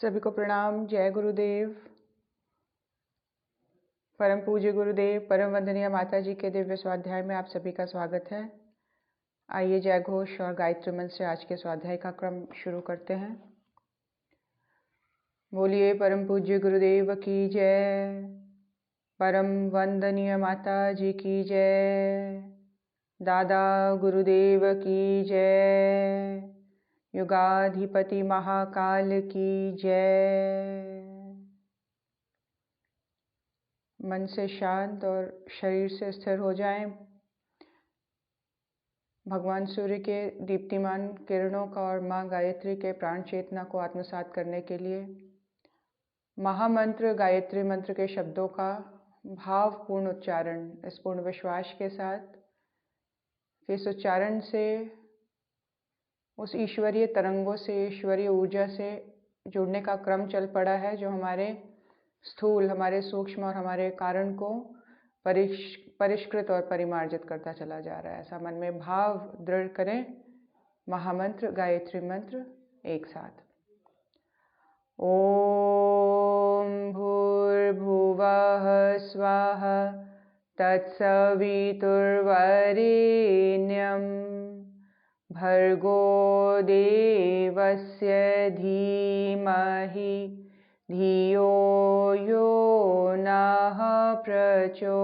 सभी को प्रणाम। जय गुरुदेव। परम पूज्य गुरुदेव, परम वंदनीय माता जी के दिव्य स्वाध्याय में आप सभी का स्वागत है। आइए जय घोष और गायत्री मंत्र से आज के स्वाध्याय का क्रम शुरू करते हैं। बोलिए परम पूज्य गुरुदेव की जय, परम वंदनीय माता जी की जय, दादा गुरुदेव की जय, युगाधिपति महाकाल की जय। मन से शांत और शरीर से स्थिर हो जाएं। भगवान सूर्य के दीप्तिमान किरणों का और माँ गायत्री के प्राण चेतना को आत्मसात करने के लिए महामंत्र गायत्री मंत्र के शब्दों का भावपूर्ण उच्चारण इस पूर्ण विश्वास के साथ इस उच्चारण से उस ईश्वरीय तरंगों से, ईश्वरीय ऊर्जा से जुड़ने का क्रम चल पड़ा है, जो हमारे स्थूल, हमारे सूक्ष्म और हमारे कारण को परिष्कृत और परिमार्जित करता चला जा रहा है। ऐसा मन में भाव दृढ़ करें। महामंत्र गायत्री मंत्र एक साथ। ओम भूर्भुवः स्वाहा तत्सवितुर्वरेण्यं भर्गो देवस्य धीमहि धियो यो नः प्रचोदयात्।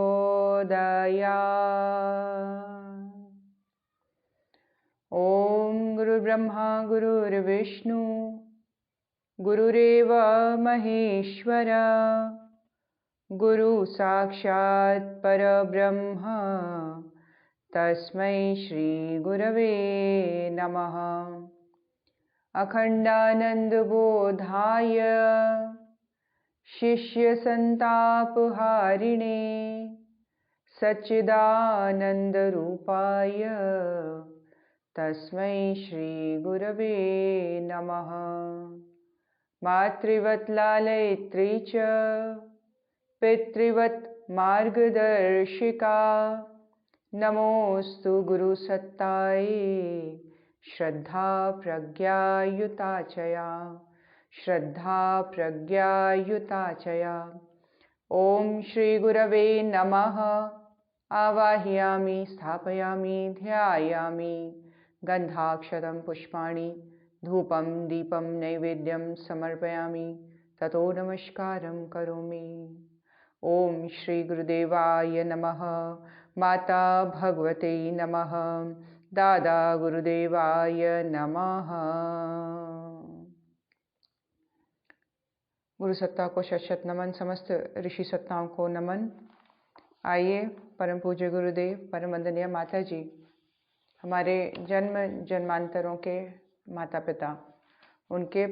ओम गुरुर्ब्रह्मा गुरुर्विष्णु गुरुरेव महेश्वर गुरु साक्षात् परब्रह्म तस्मै श्री गुरवे नमः। अखंडानंदबोधाय शिष्य संतापहारिणे सच्चिदानंद रूपाय तस्मै श्री गुरवे नमः। मातृवत् लालयित्री च पितृवत् मार्गदर्शिका नमोस्तु गुरुसत्तायै श्रद्धा प्रज्ञायुताचया, श्रद्धा प्रज्ञायुताचया। ओम श्री गुरवे नमः। आवाहयामि स्थापयामि ध्यायामि गंधाक्षतं पुष्पाणि धूपं दीपं नैवेद्यं समर्पयामि ततो नमस्कारं करोमि। ओम श्री गुरुदेवाय नमः। माता भगवते नमः। दादा गुरुदेवाय नमः। गुरु सत्ता को शत शत नमन, समस्त ऋषि सत्ताओं को नमन। आइए परम पूज्य गुरुदेव, परम वंदनीय माता जी, हमारे जन्म जन्मांतरों के माता पिता, उनके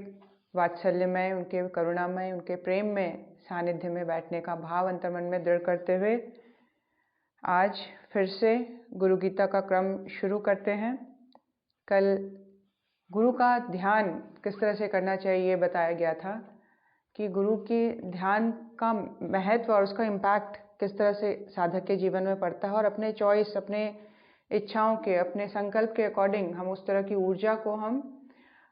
वात्सल्यमय, उनके करुणामय, उनके प्रेम में सानिध्य में बैठने का भाव अंतर्मन में दृढ़ करते हुए आज फिर से गुरु गीता का क्रम शुरू करते हैं। कल गुरु का ध्यान किस तरह से करना चाहिए बताया गया था कि गुरु के ध्यान का महत्व और उसका इम्पैक्ट किस तरह से साधक के जीवन में पड़ता है, और अपने चॉइस, अपने इच्छाओं के, अपने संकल्प के अकॉर्डिंग हम उस तरह की ऊर्जा को हम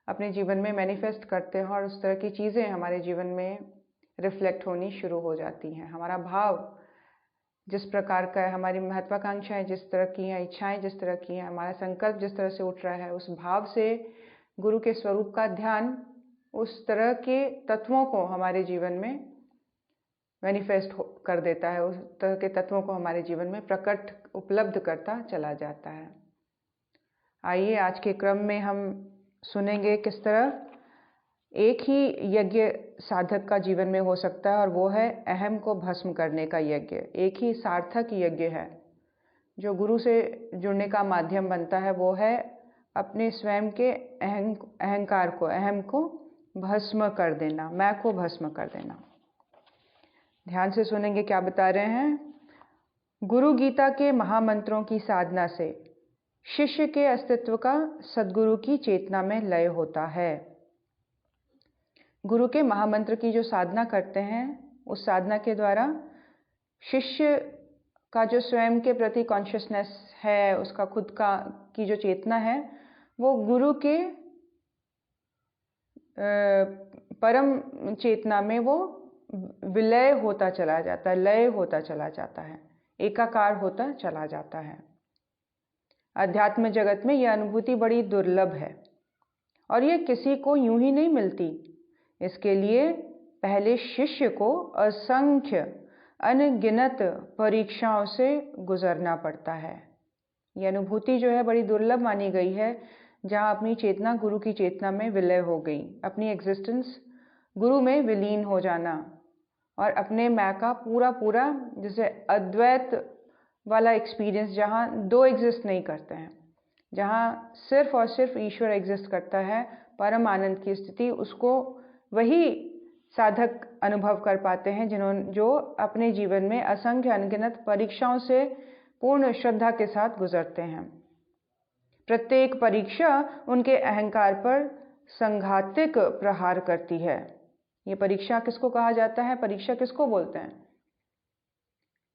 अपने जीवन में मैनिफेस्ट करते हैं और उस तरह की चीज़ें हमारे जीवन में रिफ्लेक्ट होनी शुरू हो जाती हैं। हमारा भाव जिस प्रकार का है, हमारी महत्वाकांक्षाएं जिस तरह की हैं, इच्छाएं जिस तरह की हैं, हमारा संकल्प जिस तरह से उठ रहा है, उस भाव से गुरु के स्वरूप का ध्यान उस तरह के तत्वों को हमारे जीवन में मैनिफेस्ट कर देता है, उस तरह के तत्वों को हमारे जीवन में प्रकट उपलब्ध करता चला जाता है। आइए आज के क्रम में हम सुनेंगे किस तरह एक ही यज्ञ साधक का जीवन में हो सकता है, और वो है अहम को भस्म करने का यज्ञ। एक ही सार्थक यज्ञ है जो गुरु से जुड़ने का माध्यम बनता है, वो है अपने स्वयं के अहंकार को, अहम को भस्म कर देना, मैं को भस्म कर देना। ध्यान से सुनेंगे क्या बता रहे हैं। गुरु गीता के महामंत्रों की साधना से शिष्य के अस्तित्व का सद्गुरु की चेतना में लय होता है। गुरु के महामंत्र की जो साधना करते हैं, उस साधना के द्वारा शिष्य का जो स्वयं के प्रति कॉन्शियसनेस है, उसका खुद का की जो चेतना है, वो गुरु के परम चेतना में वो विलय होता चला जाता है, लय होता चला जाता है, एकाकार होता चला जाता है। अध्यात्म जगत में यह अनुभूति बड़ी दुर्लभ है और ये किसी को यूं ही नहीं मिलती। इसके लिए पहले शिष्य को असंख्य अनगिनत परीक्षाओं से गुजरना पड़ता है। यह अनुभूति जो है बड़ी दुर्लभ मानी गई है, जहाँ अपनी चेतना गुरु की चेतना में विलय हो गई, अपनी एग्जिस्टेंस गुरु में विलीन हो जाना और अपने मैं का पूरा जैसे अद्वैत वाला एक्सपीरियंस, जहाँ दो एग्जिस्ट नहीं करते हैं, जहाँ सिर्फ और सिर्फ ईश्वर एग्जिस्ट करता है, परम आनंद की स्थिति, उसको वही साधक अनुभव कर पाते हैं जो अपने जीवन में असंख्य अनगिनत परीक्षाओं से पूर्ण श्रद्धा के साथ गुजरते हैं। प्रत्येक परीक्षा उनके अहंकार पर संघातिक प्रहार करती है। ये परीक्षा किसको कहा जाता है? परीक्षा किसको बोलते हैं?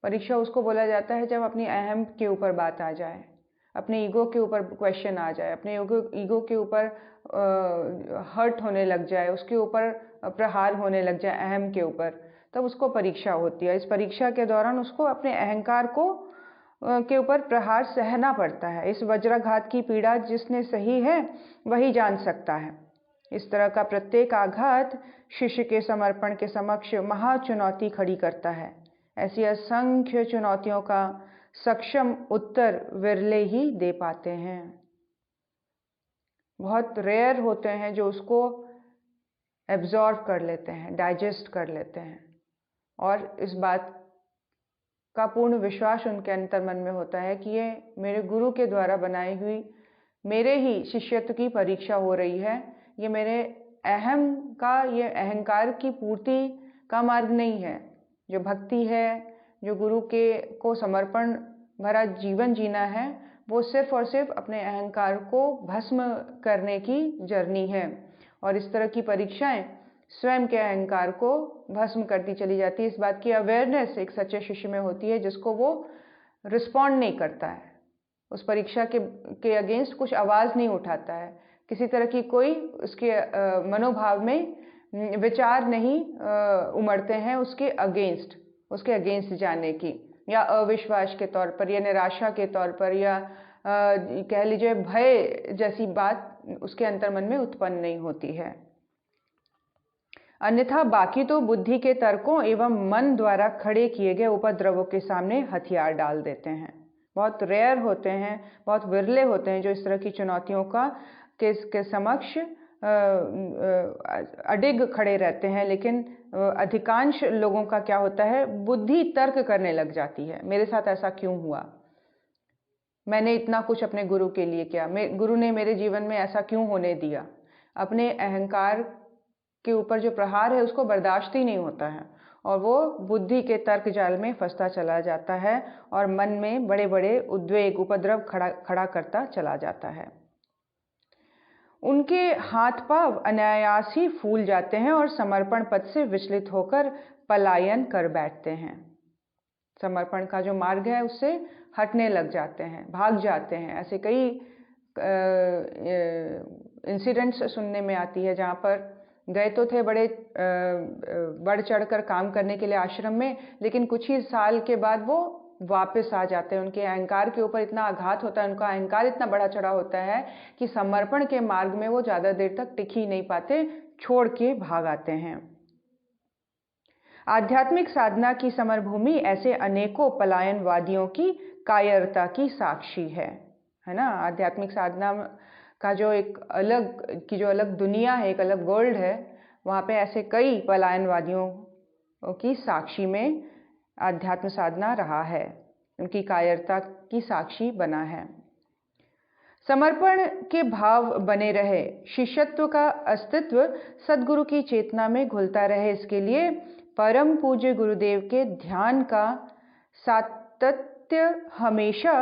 परीक्षा उसको बोला जाता है जब अपनी अहम के ऊपर बात आ जाए, अपने ईगो के ऊपर क्वेश्चन आ जाए, अपने ईगो के ऊपर हर्ट होने लग जाए, उसके ऊपर प्रहार होने लग जाए अहम के ऊपर, तब उसको परीक्षा होती है। इस परीक्षा के दौरान उसको अपने अहंकार को के ऊपर प्रहार सहना पड़ता है। इस वज्राघात की पीड़ा जिसने सही है वही जान सकता है। इस तरह का प्रत्येक आघात शिष्य के समर्पण के समक्ष महाचुनौती खड़ी करता है। ऐसी असंख्य चुनौतियों का सक्षम उत्तर विरले ही दे पाते हैं। बहुत रेयर होते हैं जो उसको एब्जॉर्व कर लेते हैं, डाइजेस्ट कर लेते हैं और इस बात का पूर्ण विश्वास उनके अंतर मन में होता है कि ये मेरे गुरु के द्वारा बनाई हुई मेरे ही शिष्यत्व की परीक्षा हो रही है। ये मेरे अहम का, ये अहंकार की पूर्ति का मार्ग नहीं है। जो भक्ति है, जो गुरु के को समर्पण भरा जीवन जीना है, वो सिर्फ और सिर्फ अपने अहंकार को भस्म करने की जर्नी है। और इस तरह की परीक्षाएं स्वयं के अहंकार को भस्म करती चली जाती है। इस बात की अवेयरनेस एक सच्चे शिष्य में होती है, जिसको वो रिस्पॉन्ड नहीं करता है, उस परीक्षा के अगेंस्ट कुछ आवाज़ नहीं उठाता है, किसी तरह की कोई उसके मनोभाव में विचार नहीं उमड़ते हैं उसके अगेंस्ट जाने की, या अविश्वास के तौर पर, या निराशा के तौर पर, या कह लीजिए भय जैसी बात उसके अंतर्मन में उत्पन्न नहीं होती है। अन्यथा बाकी तो बुद्धि के तर्कों एवं मन द्वारा खड़े किए गए उपद्रवों के सामने हथियार डाल देते हैं। बहुत रेयर होते हैं, बहुत विरले होते हैं जो इस तरह की चुनौतियों के समक्ष अडिग खड़े रहते हैं। लेकिन अधिकांश लोगों का क्या होता है, बुद्धि तर्क करने लग जाती है, मेरे साथ ऐसा क्यों हुआ, मैंने इतना कुछ अपने गुरु के लिए किया, गुरु ने मेरे जीवन में ऐसा क्यों होने दिया। अपने अहंकार के ऊपर जो प्रहार है उसको बर्दाश्त ही नहीं होता है और वो बुद्धि के तर्क जाल में फंसता चला जाता है और मन में बड़े बड़े उद्वेग उपद्रव खड़ा करता चला जाता है। उनके हाथ पांव अनायास ही फूल जाते हैं और समर्पण पथ से विचलित होकर पलायन कर बैठते हैं। समर्पण का जो मार्ग है उससे हटने लग जाते हैं, भाग जाते हैं। ऐसे कई इंसिडेंट्स सुनने में आती है जहाँ पर गए तो थे बड़े बढ़ चढ़कर काम करने के लिए आश्रम में, लेकिन कुछ ही साल के बाद वो वापस आ जाते हैं। उनके अहंकार के ऊपर इतना आघात होता है, उनका अहंकार इतना बड़ा चढ़ा होता है कि समर्पण के मार्ग में वो ज़्यादा देर तक टिक ही नहीं पाते, छोड़ के भाग आते हैं। आध्यात्मिक साधना की समरभूमि ऐसे अनेकों पलायनवादियों की कायरता की साक्षी है ना। आध्यात्मिक साधना का जो एक अलग दुनिया है, एक अलग वर्ल्ड है, वहाँ पे ऐसे कई पलायनवादियों की साक्षी में आध्यात्म साधना रहा है, उनकी कायरता की साक्षी बना है। समर्पण के भाव बने रहे, शिष्यत्व का अस्तित्व सद्गुरु की चेतना में घुलता रहे, इसके लिए परम पूज्य गुरुदेव के ध्यान का सातत्य हमेशा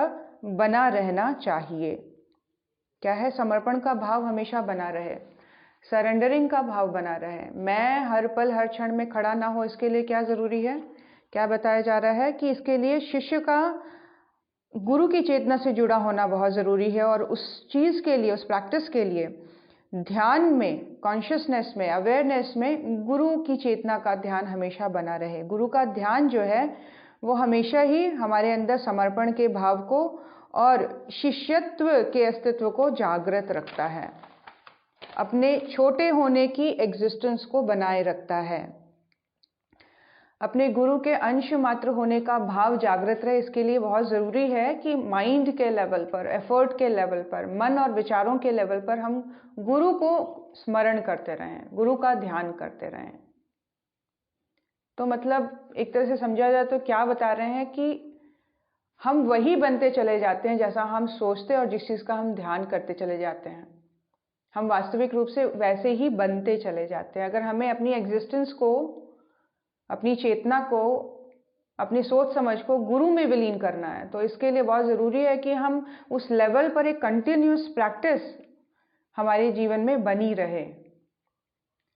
बना रहना चाहिए। क्या है? समर्पण का भाव हमेशा बना रहे, सरेंडरिंग का भाव बना रहे। मैं हर पल हर क्षण में खड़ा ना हो, इसके लिए क्या ज़रूरी है? क्या बताया जा रहा है कि इसके लिए शिष्य का गुरु की चेतना से जुड़ा होना बहुत ज़रूरी है और उस चीज़ के लिए, उस प्रैक्टिस के लिए ध्यान में, कॉन्शियसनेस में, अवेयरनेस में गुरु की चेतना का ध्यान हमेशा बना रहे। गुरु का ध्यान जो है वो हमेशा ही हमारे अंदर समर्पण के भाव को और शिष्यत्व के अस्तित्व को जागृत रखता है, अपने छोटे होने की एग्जिस्टेंस को बनाए रखता है। अपने गुरु के अंश मात्र होने का भाव जागृत रहे, इसके लिए बहुत ज़रूरी है कि माइंड के लेवल पर, एफर्ट के लेवल पर, मन और विचारों के लेवल पर हम गुरु को स्मरण करते रहें, गुरु का ध्यान करते रहें। तो मतलब एक तरह से समझा जाए तो क्या बता रहे हैं कि हम वही बनते चले जाते हैं जैसा हम सोचते और जिस चीज़ का हम ध्यान करते चले जाते हैं, हम वास्तविक रूप से वैसे ही बनते चले जाते हैं। अगर हमें अपनी एग्जिस्टेंस को, अपनी चेतना को, अपनी सोच समझ को गुरु में विलीन करना है, तो इसके लिए बहुत ज़रूरी है कि हम उस लेवल पर एक कंटिन्यूस प्रैक्टिस हमारे जीवन में बनी रहे।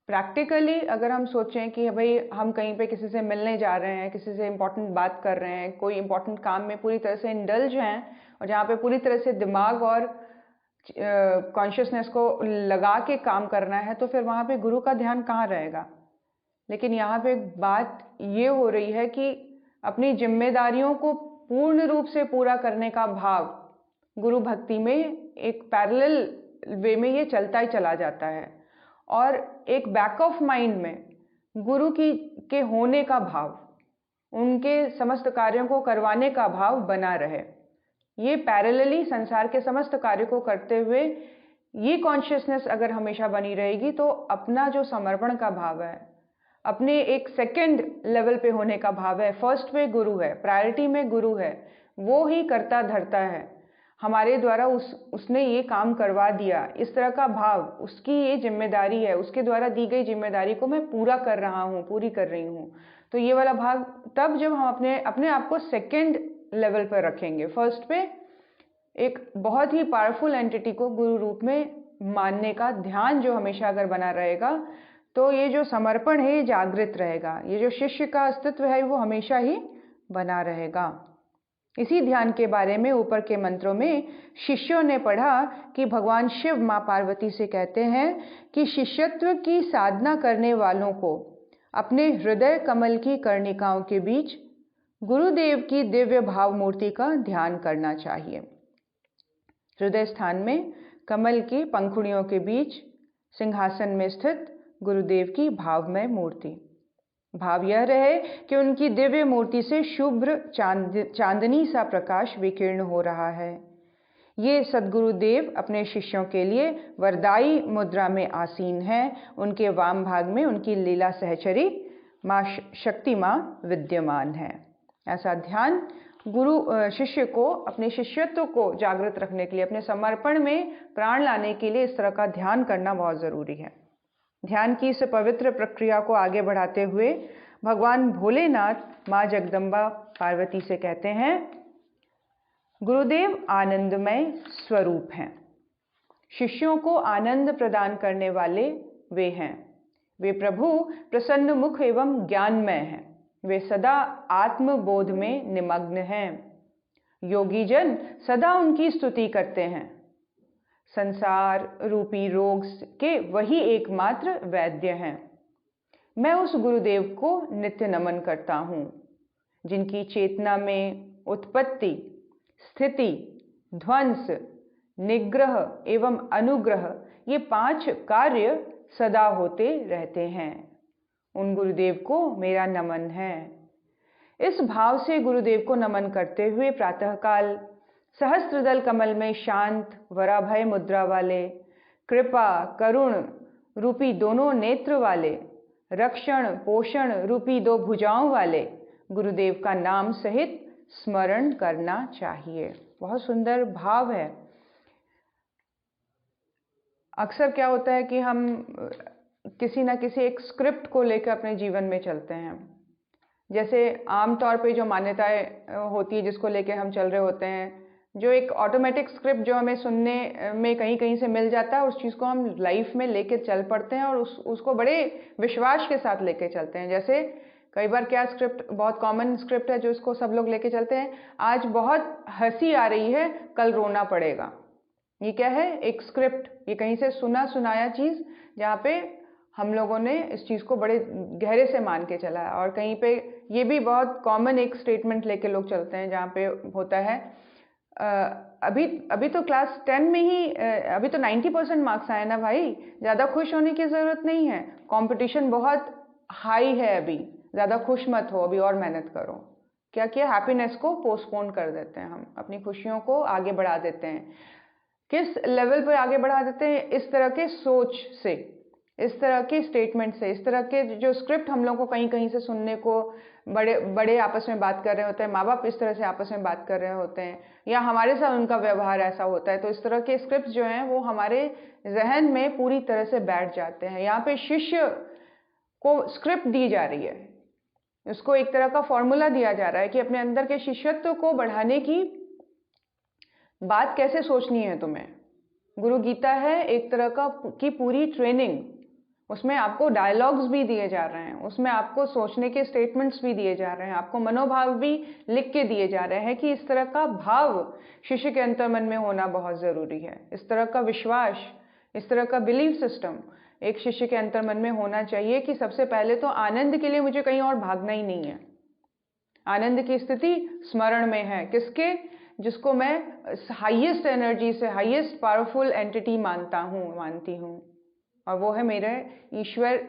प्रैक्टिकली अगर हम सोचें कि भाई हम कहीं पे किसी से मिलने जा रहे हैं, किसी से इम्पोर्टेंट बात कर रहे हैं, कोई इम्पोर्टेंट काम में पूरी तरह से इंडल्ज हैं और जहाँ पे पूरी तरह से दिमाग और कॉन्शियसनेस को लगा के काम करना है, तो फिर वहाँ पे गुरु का ध्यान कहाँ रहेगा। लेकिन यहाँ पे बात ये हो रही है कि अपनी जिम्मेदारियों को पूर्ण रूप से पूरा करने का भाव गुरु भक्ति में एक पैरेलल वे में ये चलता ही चला जाता है और एक बैक ऑफ माइंड में गुरु के होने का भाव, उनके समस्त कार्यों को करवाने का भाव बना रहे। ये पैरेलली संसार के समस्त कार्यों को करते हुए ये कॉन्शियसनेस अगर हमेशा बनी रहेगी तो अपना जो समर्पण का भाव है, अपने एक सेकंड लेवल पे होने का भाव है, फर्स्ट पे गुरु है, प्रायोरिटी में गुरु है, वो ही करता धरता है, हमारे द्वारा उसने ये काम करवा दिया, इस तरह का भाव, उसकी ये जिम्मेदारी है, उसके द्वारा दी गई जिम्मेदारी को मैं पूरा कर रहा हूँ, पूरी कर रही हूँ। तो ये वाला भाव तब जब हम अपने आप को सेकंड लेवल पर रखेंगे, फर्स्ट पे एक बहुत ही पावरफुल एंटिटी को गुरु रूप में मानने का ध्यान जो हमेशा अगर बना रहेगा, तो ये जो समर्पण है ये जागृत रहेगा, ये जो शिष्य का अस्तित्व है वो हमेशा ही बना रहेगा। इसी ध्यान के बारे में ऊपर के मंत्रों में शिष्यों ने पढ़ा कि भगवान शिव माँ पार्वती से कहते हैं कि शिष्यत्व की साधना करने वालों को अपने हृदय कमल की कर्णिकाओं के बीच गुरुदेव की दिव्य भाव मूर्ति का ध्यान करना चाहिए। हृदय स्थान में कमल की पंखुड़ियों के बीच सिंहासन में स्थित गुरुदेव की भावमय मूर्ति। भाव यह रहे कि उनकी दिव्य मूर्ति से शुभ्र चांदनी सा प्रकाश विकीर्ण हो रहा है। ये सद्गुरुदेव अपने शिष्यों के लिए वरदाई मुद्रा में आसीन हैं। उनके वाम भाग में उनकी लीला सहचरी माँ शक्ति माँ विद्यमान है। ऐसा ध्यान गुरु शिष्य को अपने शिष्यत्व को जागृत रखने के लिए, अपने समर्पण में प्राण लाने के लिए इस तरह का ध्यान करना बहुत ज़रूरी है। ध्यान की इस पवित्र प्रक्रिया को आगे बढ़ाते हुए भगवान भोलेनाथ माँ जगदम्बा पार्वती से कहते हैं, गुरुदेव आनंदमय स्वरूप हैं। शिष्यों को आनंद प्रदान करने वाले वे हैं। वे प्रभु प्रसन्न मुख एवं ज्ञानमय हैं। वे सदा आत्मबोध में निमग्न हैं। योगी जन सदा उनकी स्तुति करते हैं। संसार रूपी रोग के वही एकमात्र वैद्य हैं। मैं उस गुरुदेव को नित्य नमन करता हूँ, जिनकी चेतना में उत्पत्ति, स्थिति, ध्वंस, निग्रह एवं अनुग्रह ये 5 कार्य सदा होते रहते हैं। उन गुरुदेव को मेरा नमन है। इस भाव से गुरुदेव को नमन करते हुए प्रातःकाल सहस्त्रदल कमल में शांत वराभय मुद्रा वाले, कृपा करुण रूपी दोनों नेत्र वाले, रक्षण पोषण रूपी 2 भुजाओं वाले गुरुदेव का नाम सहित स्मरण करना चाहिए। बहुत सुंदर भाव है। अक्सर क्या होता है कि हम किसी ना किसी एक स्क्रिप्ट को लेकर अपने जीवन में चलते हैं। जैसे आमतौर पे जो मान्यताएं होती है जिसको लेकर हम चल रहे होते हैं, जो एक ऑटोमेटिक स्क्रिप्ट जो हमें सुनने में कहीं कहीं से मिल जाता है, उस चीज़ को हम लाइफ में लेके चल पड़ते हैं और उसको बड़े विश्वास के साथ लेके चलते हैं। जैसे कई बार क्या स्क्रिप्ट, बहुत कॉमन स्क्रिप्ट है जो इसको सब लोग लेके चलते हैं, आज बहुत हंसी आ रही है, कल रोना पड़ेगा। ये क्या है? एक स्क्रिप्ट, ये कहीं से सुना सुनाया चीज़, जहाँ पे हम लोगों ने इस चीज़ को बड़े गहरे से मान के चला है। और कहीं पे ये भी बहुत कॉमन एक स्टेटमेंट लेके लोग चलते हैं, जहाँ पे होता है अभी अभी तो क्लास 10 में ही अभी तो 90% मार्क्स आए ना भाई, ज़्यादा खुश होने की ज़रूरत नहीं है, कंपटीशन बहुत हाई है अभी, ज़्यादा खुश मत हो, अभी और मेहनत करो। क्या किया? हैप्पीनेस को पोस्टपोन कर देते हैं हम, अपनी खुशियों को आगे बढ़ा देते हैं। किस लेवल पर आगे बढ़ा देते हैं? इस तरह के सोच से, इस तरह के स्टेटमेंट से, इस तरह के जो स्क्रिप्ट हम लोग को कहीं कहीं से सुनने को, बड़े बड़े आपस में बात कर रहे होते हैं, माँ बाप इस तरह से आपस में बात कर रहे होते हैं, या हमारे साथ उनका व्यवहार ऐसा होता है, तो इस तरह के स्क्रिप्ट जो हैं वो हमारे जहन में पूरी तरह से बैठ जाते हैं। यहाँ पे शिष्य को स्क्रिप्ट दी जा रही है, उसको एक तरह का फॉर्मूला दिया जा रहा है कि अपने अंदर के शिष्यत्व को बढ़ाने की बात कैसे सोचनी है तुम्हें। गुरु गीता है एक तरह का की पूरी ट्रेनिंग, उसमें आपको डायलॉग्स भी दिए जा रहे हैं, उसमें आपको सोचने के स्टेटमेंट्स भी दिए जा रहे हैं, आपको मनोभाव भी लिख के दिए जा रहे हैं कि इस तरह का भाव शिष्य के अंतर्मन में होना बहुत ज़रूरी है। इस तरह का विश्वास, इस तरह का बिलीफ सिस्टम एक शिष्य के अंतर्मन में होना चाहिए कि सबसे पहले तो आनंद के लिए मुझे कहीं और भागना ही नहीं है। आनंद की स्थिति स्मरण में है, किसके? जिसको मैं हाईएस्ट एनर्जी से, हाईएस्ट पावरफुल एंटिटी मानती हूँ, और वो है मेरे ईश्वर,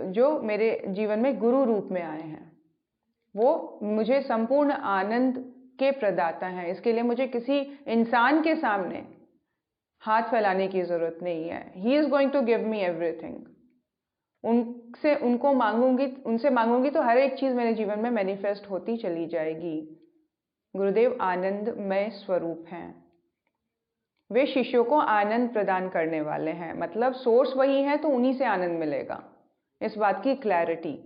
जो मेरे जीवन में गुरु रूप में आए हैं। वो मुझे संपूर्ण आनंद के प्रदाता हैं। इसके लिए मुझे किसी इंसान के सामने हाथ फैलाने की जरूरत नहीं है। He is going to give me everything. उनसे मांगूंगी तो हर एक चीज मेरे जीवन में मैनिफेस्ट होती चली जाएगी। गुरुदेव आनंदमय स्वरूप हैं, वे शिष्यों को आनंद प्रदान करने वाले हैं, मतलब सोर्स वही है तो उन्हीं से आनंद मिलेगा, इस बात की क्लैरिटी।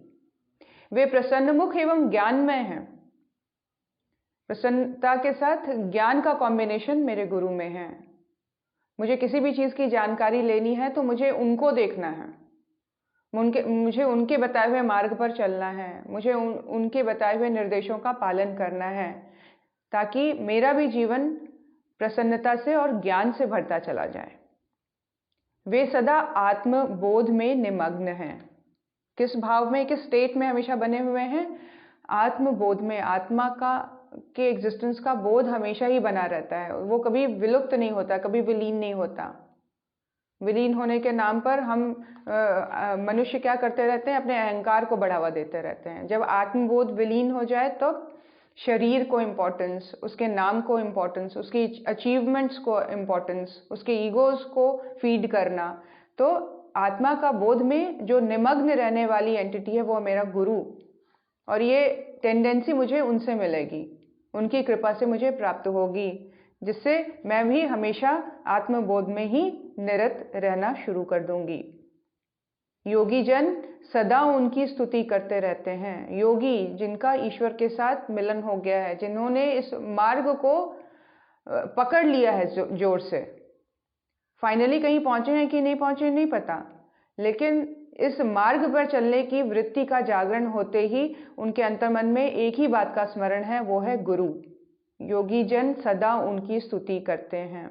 वे प्रसन्नमुख एवं ज्ञानमय हैं, प्रसन्नता के साथ ज्ञान का कॉम्बिनेशन मेरे गुरु में है। मुझे किसी भी चीज की जानकारी लेनी है तो मुझे उनको देखना है, मुझे उनके बताए हुए मार्ग पर चलना है, मुझे उनके बताए हुए निर्देशों का पालन करना है, ताकि मेरा भी जीवन प्रसन्नता से और ज्ञान से भरता चला जाए। वे सदा आत्मबोध में निमग्न हैं। किस भाव में, किस स्टेट में हमेशा बने हुए हैं? आत्मबोध में। आत्मा के एग्जिस्टेंस का बोध हमेशा ही बना रहता है, वो कभी विलुप्त नहीं होता, कभी विलीन नहीं होता। विलीन होने के नाम पर हम मनुष्य क्या करते रहते हैं? अपने अहंकार को बढ़ावा देते रहते हैं। जब आत्मबोध विलीन हो जाए तो शरीर को इम्पोर्टेंस, उसके नाम को इम्पोर्टेंस, उसकी अचीवमेंट्स को इम्पोर्टेंस, उसके ईगोज को फीड करना, तो आत्मा का बोध में जो निमग्न रहने वाली एंटिटी है वो मेरा गुरु, और ये टेंडेंसी मुझे उनसे मिलेगी, उनकी कृपा से मुझे प्राप्त होगी, जिससे मैं भी हमेशा आत्मबोध में ही निरत रहना शुरू कर दूंगी। योगी जन सदा उनकी स्तुति करते रहते हैं। योगी जिनका ईश्वर के साथ मिलन हो गया है, जिन्होंने इस मार्ग को पकड़ लिया है जोर से, फाइनली कहीं पहुंचे हैं कि नहीं पहुंचे नहीं पता, लेकिन इस मार्ग पर चलने की वृत्ति का जागरण होते ही उनके अंतर्मन में एक ही बात का स्मरण है, वो है गुरु। योगी जन सदा उनकी स्तुति करते हैं।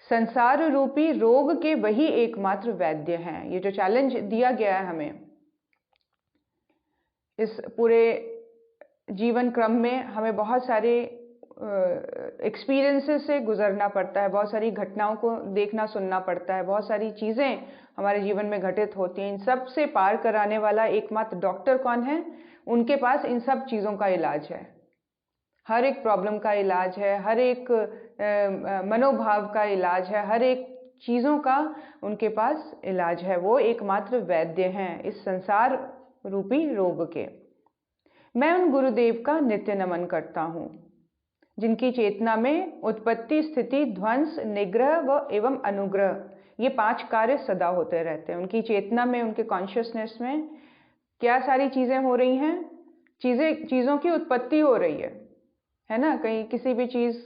संसार रूपी रोग के वही एकमात्र वैद्य हैं। ये जो चैलेंज दिया गया है हमें, इस पूरे जीवन क्रम में हमें बहुत सारे एक्सपीरियंसेस से गुजरना पड़ता है, बहुत सारी घटनाओं को देखना सुनना पड़ता है, बहुत सारी चीज़ें हमारे जीवन में घटित होती हैं। इन सब से पार कराने वाला एकमात्र डॉक्टर कौन है? उनके पास इन सब चीज़ों का इलाज है, हर एक प्रॉब्लम का इलाज है, हर एक मनोभाव का इलाज है, हर एक चीज़ों का उनके पास इलाज है। वो एकमात्र वैद्य हैं इस संसार रूपी रोग के। मैं उन गुरुदेव का नित्य नमन करता हूँ जिनकी चेतना में उत्पत्ति, स्थिति, ध्वंस, निग्रह व एवं अनुग्रह, ये 5 कार्य सदा होते रहते हैं। उनकी चेतना में, उनके कॉन्शियसनेस में क्या सारी चीज़ें हो रही हैं? चीज़ों की उत्पत्ति हो रही है ना? कहीं किसी भी चीज़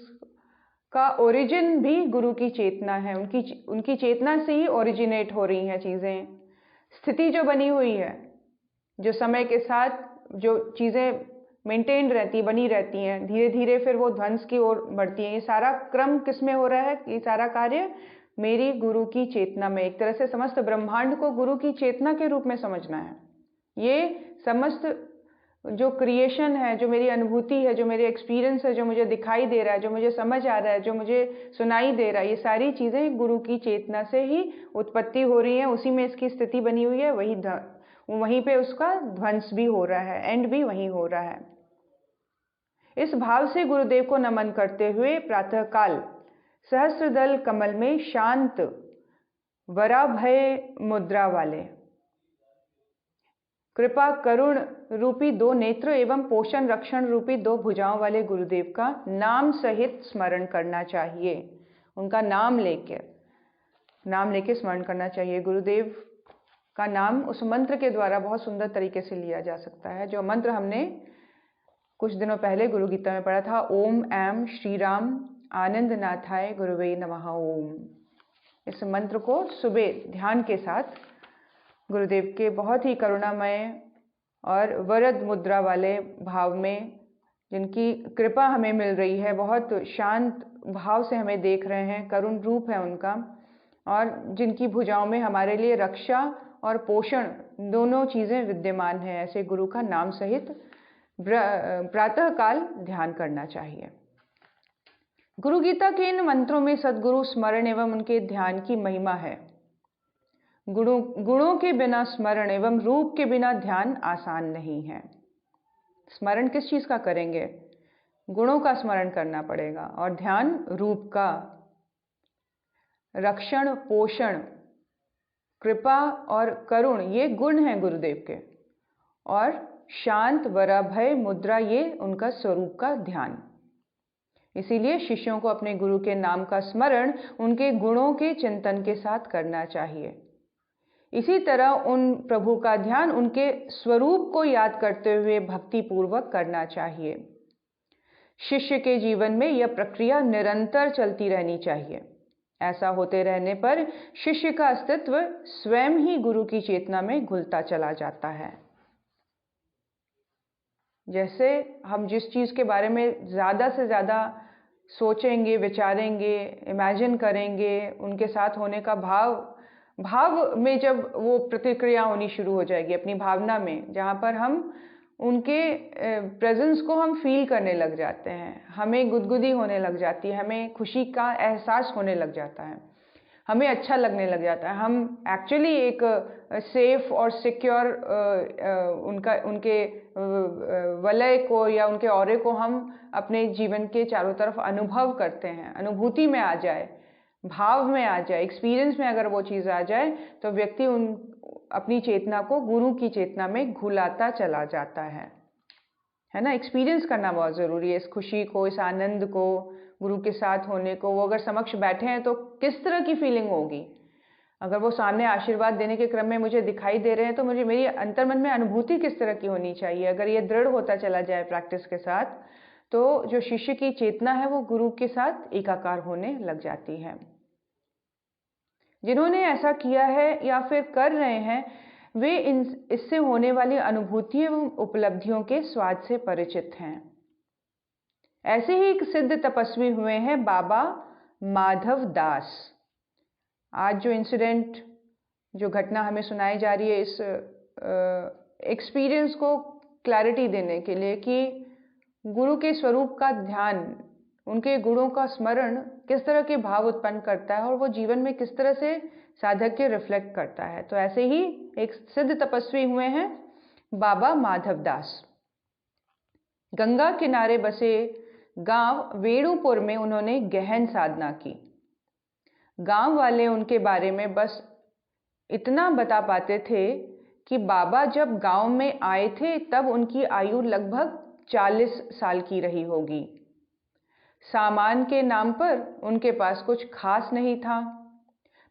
का ओरिजिन भी गुरु की चेतना है, उनकी चेतना से ही ओरिजिनेट हो रही हैं चीज़ें। स्थिति जो बनी हुई है, जो समय के साथ जो चीज़ें मेंटेन्ड रहती, बनी रहती हैं, धीरे धीरे फिर वो ध्वंस की ओर बढ़ती हैं। ये सारा क्रम किस में हो रहा है? ये सारा कार्य मेरी गुरु की चेतना में। एक तरह से समस्त ब्रह्मांड को गुरु की चेतना के रूप में समझना है। ये समस्त जो क्रिएशन है, जो मेरी अनुभूति है, जो मेरे एक्सपीरियंस है, जो मुझे दिखाई दे रहा है, जो मुझे समझ आ रहा है, जो मुझे सुनाई दे रहा है, ये सारी चीज़ें गुरु की चेतना से ही उत्पत्ति हो रही हैं। उसी में इसकी स्थिति बनी हुई है, वहीं पे उसका ध्वंस भी हो रहा है, एंड भी वहीं हो रहा है। इस भाव से गुरुदेव को नमन करते हुए प्रातःकाल सहस्त्रदल कमल में शांत वराभय मुद्रा वाले, कृपा करुण रूपी 2 नेत्र एवं पोषण रक्षण रूपी 2 भुजाओं वाले गुरुदेव का नाम सहित स्मरण करना चाहिए। उनका नाम लेके स्मरण करना चाहिए। गुरुदेव का नाम उस मंत्र के द्वारा बहुत सुंदर तरीके से लिया जा सकता है, जो मंत्र हमने कुछ दिनों पहले गुरु गीता में पढ़ा था। ओम ऐम श्री राम आनंद नाथाय गुरुवे नमः ओम। इस मंत्र को सुबह ध्यान के साथ गुरुदेव के बहुत ही करुणामय और वरद मुद्रा वाले भाव में, जिनकी कृपा हमें मिल रही है, बहुत शांत भाव से हमें देख रहे हैं, करुण रूप है उनका, और जिनकी भुजाओं में हमारे लिए रक्षा और पोषण दोनों चीज़ें विद्यमान हैं, ऐसे गुरु का नाम सहित प्रातःकाल ध्यान करना चाहिए। गुरु गीता के इन मंत्रों में सद्गुरु स्मरण एवं उनके ध्यान की महिमा है। गुणों के बिना स्मरण एवं रूप के बिना ध्यान आसान नहीं है। स्मरण किस चीज़ का करेंगे? गुणों का स्मरण करना पड़ेगा, और ध्यान रूप का। रक्षण, पोषण, कृपा और करुण ये गुण हैं गुरुदेव के, और शांत वराभय मुद्रा ये उनका स्वरूप का ध्यान। इसीलिए शिष्यों को अपने गुरु के नाम का स्मरण उनके गुणों के चिंतन के साथ करना चाहिए। इसी तरह उन प्रभु का ध्यान उनके स्वरूप को याद करते हुए भक्ति पूर्वक करना चाहिए। शिष्य के जीवन में यह प्रक्रिया निरंतर चलती रहनी चाहिए। ऐसा होते रहने पर शिष्य का अस्तित्व स्वयं ही गुरु की चेतना में घुलता चला जाता है। जैसे हम जिस चीज़ के बारे में ज़्यादा से ज़्यादा सोचेंगे, विचारेंगे, इमेजिन करेंगे, उनके साथ होने का भाव में जब वो प्रतिक्रिया होनी शुरू हो जाएगी अपनी भावना में, जहाँ पर हम उनके प्रेजेंस को हम फील करने लग जाते हैं, हमें गुदगुदी होने लग जाती है, हमें खुशी का एहसास होने लग जाता है, हमें अच्छा लगने लग जाता है। हम एक्चुअली एक सेफ और सिक्योर उनके वलय को या उनके ऑरे को हम अपने जीवन के चारों तरफ अनुभव करते हैं। अनुभूति में आ जाए, भाव में आ जाए, एक्सपीरियंस में अगर वो चीज़ आ जाए, तो व्यक्ति अपनी चेतना को गुरु की चेतना में घुलाता चला जाता है ना। एक्सपीरियंस करना बहुत ज़रूरी है, इस खुशी को, इस आनंद को, गुरु के साथ होने को। वो अगर समक्ष बैठे हैं तो किस तरह की फीलिंग होगी? अगर वो सामने आशीर्वाद देने के क्रम में मुझे दिखाई दे रहे हैं, तो मेरी अंतर्मन में अनुभूति किस तरह की होनी चाहिए? अगर ये दृढ़ होता चला जाए प्रैक्टिस के साथ, तो जो शिष्य की चेतना है वो गुरु के साथ एकाकार होने लग जाती है। जिन्होंने ऐसा किया है या फिर कर रहे हैं, वे इससे होने वाली अनुभूति एवं उपलब्धियों के स्वाद से परिचित हैं। ऐसे ही एक सिद्ध तपस्वी हुए हैं बाबा माधव दास। आज जो इंसिडेंट, जो घटना हमें सुनाई जा रही है, इस एक्सपीरियंस को क्लैरिटी देने के लिए कि गुरु के स्वरूप का ध्यान, उनके गुणों का स्मरण किस तरह के भाव उत्पन्न करता है और वो जीवन में किस तरह से साधक के रिफ्लेक्ट करता है। तो ऐसे ही एक सिद्ध तपस्वी हुए हैं बाबा माधव दास। गंगा किनारे बसे गांव वेणुपुर में उन्होंने गहन साधना की। गांव वाले उनके बारे में बस इतना बता पाते थे कि बाबा जब गांव में आए थे तब उनकी आयु लगभग 40 साल की रही होगी। सामान के नाम पर उनके पास कुछ खास नहीं था,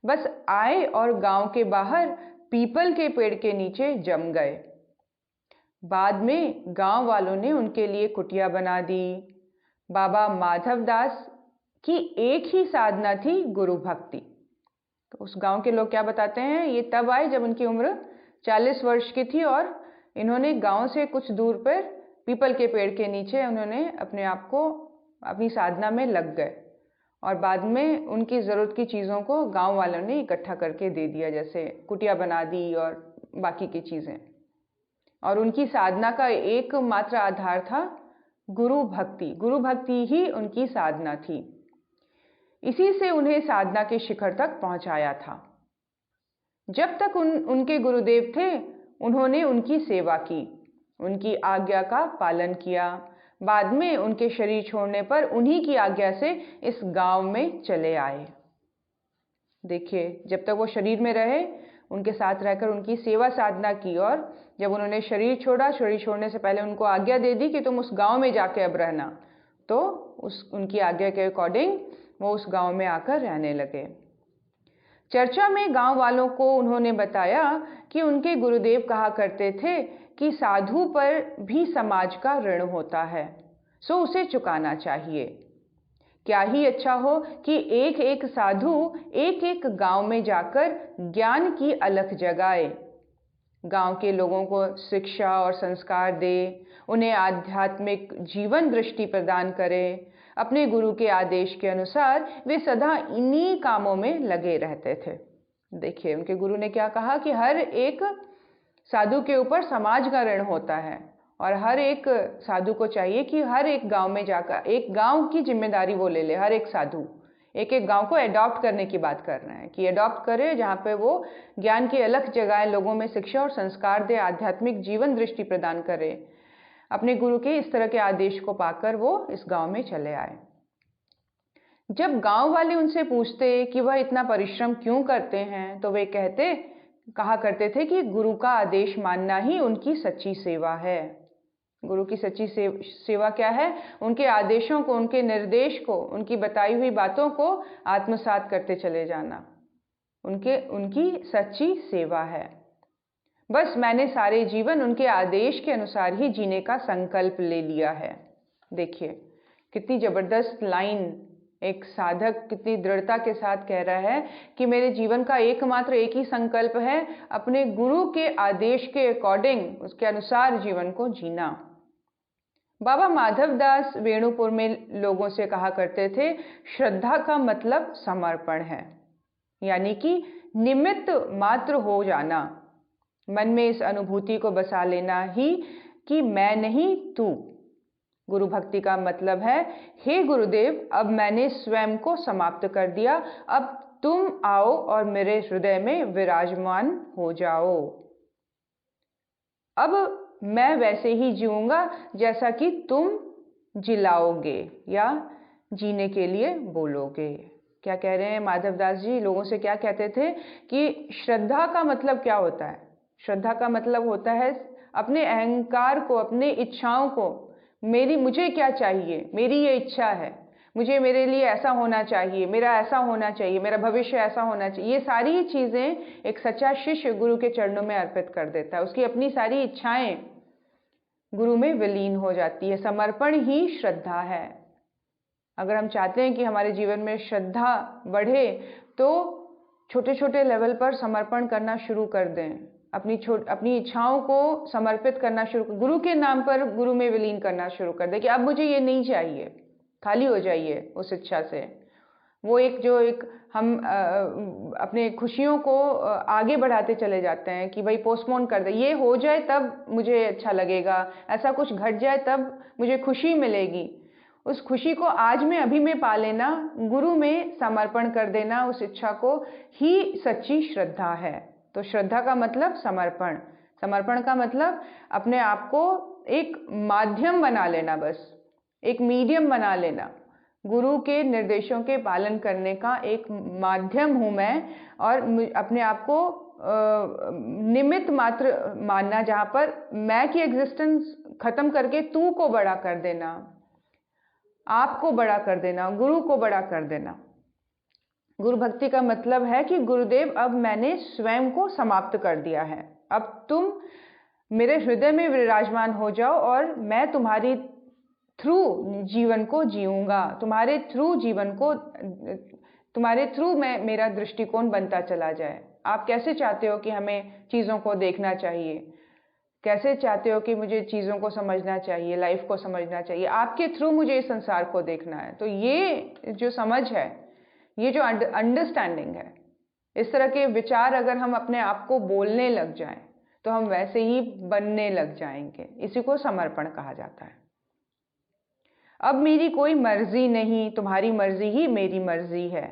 बस आए और गांव के बाहर पीपल के पेड़ के नीचे जम गए। बाद में गांव वालों ने उनके लिए कुटिया बना दी। बाबा माधव दास की एक ही साधना थी, गुरु भक्ति। तो उस गांव के लोग क्या बताते हैं, ये तब आए जब उनकी उम्र 40 वर्ष की थी और इन्होंने गांव से कुछ दूर पर पीपल के पेड़ के नीचे उन्होंने अपने आप को अपनी साधना में लग गए और बाद में उनकी ज़रूरत की चीज़ों को गांव वालों ने इकट्ठा करके दे दिया, जैसे कुटिया बना दी और बाकी की चीज़ें। और उनकी साधना का एकमात्र आधार था गुरु भक्ति। गुरु भक्ति ही उनकी साधना थी। इसी से उन्हें साधना के शिखर तक पहुंचाया था। जब तक उनके गुरुदेव थे उन्होंने उनकी सेवा की, उनकी आज्ञा का पालन किया। बाद में उनके शरीर छोड़ने पर उन्हीं की आज्ञा से इस गांव में चले आए। देखिए, जब तक वो शरीर में रहे उनके साथ रहकर उनकी सेवा साधना की, और जब उन्होंने शरीर छोड़ा, शरीर छोड़ने से पहले उनको आज्ञा दे दी कि तुम उस गांव में जाके अब रहना, तो उनकी आज्ञा के अकॉर्डिंग वो उस गांव में आकर रहने लगे। चर्चा में गांव वालों को उन्होंने बताया कि उनके गुरुदेव कहा करते थे कि साधु पर भी समाज का ऋण होता है, सो उसे चुकाना चाहिए। क्या ही अच्छा हो कि एक एक साधु एक एक गांव में जाकर ज्ञान की अलख जगाए, गांव के लोगों को शिक्षा और संस्कार दे, उन्हें आध्यात्मिक जीवन दृष्टि प्रदान करे। अपने गुरु के आदेश के अनुसार वे सदा इन्हीं कामों में लगे रहते थे। देखिए, उनके गुरु ने क्या कहा कि हर एक साधु के ऊपर समाज का ऋण होता है और हर एक साधु को चाहिए कि हर एक गांव में जाकर एक गांव की जिम्मेदारी वो ले ले। हर एक साधु एक एक गांव को अडॉप्ट करने की बात कर रहे हैं कि अडॉप्ट करे, जहाँ पे वो ज्ञान की अलख जगाए, लोगों में शिक्षा और संस्कार दे, आध्यात्मिक जीवन दृष्टि प्रदान करे। अपने गुरु के इस तरह के आदेश को पाकर वो इस गांव में चले आए। जब गांव वाले उनसे पूछते कि वह इतना परिश्रम क्यों करते हैं, तो वे कहा करते थे कि गुरु का आदेश मानना ही उनकी सच्ची सेवा है। गुरु की सच्ची सेवा क्या है? उनके आदेशों को, उनके निर्देश को, उनकी बताई हुई बातों को आत्मसात करते चले जाना उनकी सच्ची सेवा है। बस मैंने सारे जीवन उनके आदेश के अनुसार ही जीने का संकल्प ले लिया है। देखिए, कितनी जबरदस्त लाइन। एक साधक कितनी दृढ़ता के साथ कह रहा है कि मेरे जीवन का एकमात्र एक ही संकल्प है, अपने गुरु के आदेश के अकॉर्डिंग, उसके अनुसार जीवन को जीना। बाबा माधवदास वेणुपुर में लोगों से कहा करते थे, श्रद्धा का मतलब समर्पण है, यानी कि निमित्त मात्र हो जाना। मन में इस अनुभूति को बसा लेना ही कि मैं नहीं तू। गुरु भक्ति का मतलब है, हे गुरुदेव, अब मैंने स्वयं को समाप्त कर दिया, अब तुम आओ और मेरे हृदय में विराजमान हो जाओ। अब मैं वैसे ही जीऊंगा जैसा कि तुम जिलाओगे या जीने के लिए बोलोगे। क्या कह रहे हैं माधवदास जी? लोगों से क्या कहते थे कि श्रद्धा का मतलब क्या होता है? श्रद्धा का मतलब होता है अपने अहंकार को, अपने इच्छाओं को, मुझे क्या चाहिए, मेरी ये इच्छा है, मुझे मेरे लिए ऐसा होना चाहिए, मेरा ऐसा होना चाहिए, मेरा भविष्य ऐसा होना चाहिए, ये सारी चीज़ें एक सच्चा शिष्य गुरु के चरणों में अर्पित कर देता है। उसकी अपनी सारी इच्छाएं गुरु में विलीन हो जाती है। समर्पण ही श्रद्धा है। अगर हम चाहते हैं कि हमारे जीवन में श्रद्धा बढ़े, तो छोटे छोटे लेवल पर समर्पण करना शुरू कर दें। अपनी इच्छाओं को समर्पित करना शुरू, गुरु के नाम पर गुरु में विलीन करना शुरू कर दें कि अब मुझे ये नहीं चाहिए, खाली हो जाइए उस इच्छा से। वो हम अपने खुशियों को आगे बढ़ाते चले जाते हैं कि भाई पोस्टपोन कर दे, ये हो जाए तब मुझे अच्छा लगेगा, ऐसा कुछ घट जाए तब मुझे खुशी मिलेगी। उस खुशी को आज में अभी में पा लेना, गुरु में समर्पण कर देना, उस इच्छा को ही सच्ची श्रद्धा है। तो श्रद्धा का मतलब समर्पण। समर्पण का मतलब अपने आप को एक माध्यम बना लेना, बस एक मीडियम बना लेना। गुरु के निर्देशों के पालन करने का एक माध्यम हूँ मैं, और अपने आप को निमित्त मात्र मानना, जहाँ पर मैं की एग्जिस्टेंस खत्म करके तू को बड़ा कर देना, आपको बड़ा कर देना, गुरु को बड़ा कर देना। गुरु भक्ति का मतलब है कि गुरुदेव, अब मैंने स्वयं को समाप्त कर दिया है, अब तुम मेरे हृदय में विराजमान हो जाओ और मैं तुम्हारी थ्रू जीवन को जीऊंगा, तुम्हारे थ्रू मैं मेरा दृष्टिकोण बनता चला जाए। आप कैसे चाहते हो कि हमें चीज़ों को देखना चाहिए, कैसे चाहते हो कि मुझे चीज़ों को समझना चाहिए, लाइफ को समझना चाहिए, आपके थ्रू मुझे इस संसार को देखना है। तो ये जो समझ है, ये जो अंडरस्टैंडिंग है, इस तरह के विचार अगर हम अपने आप को बोलने लग जाएं तो हम वैसे ही बनने लग जाएंगे। इसी को समर्पण कहा जाता है। अब मेरी कोई मर्जी नहीं, तुम्हारी मर्जी ही मेरी मर्जी है।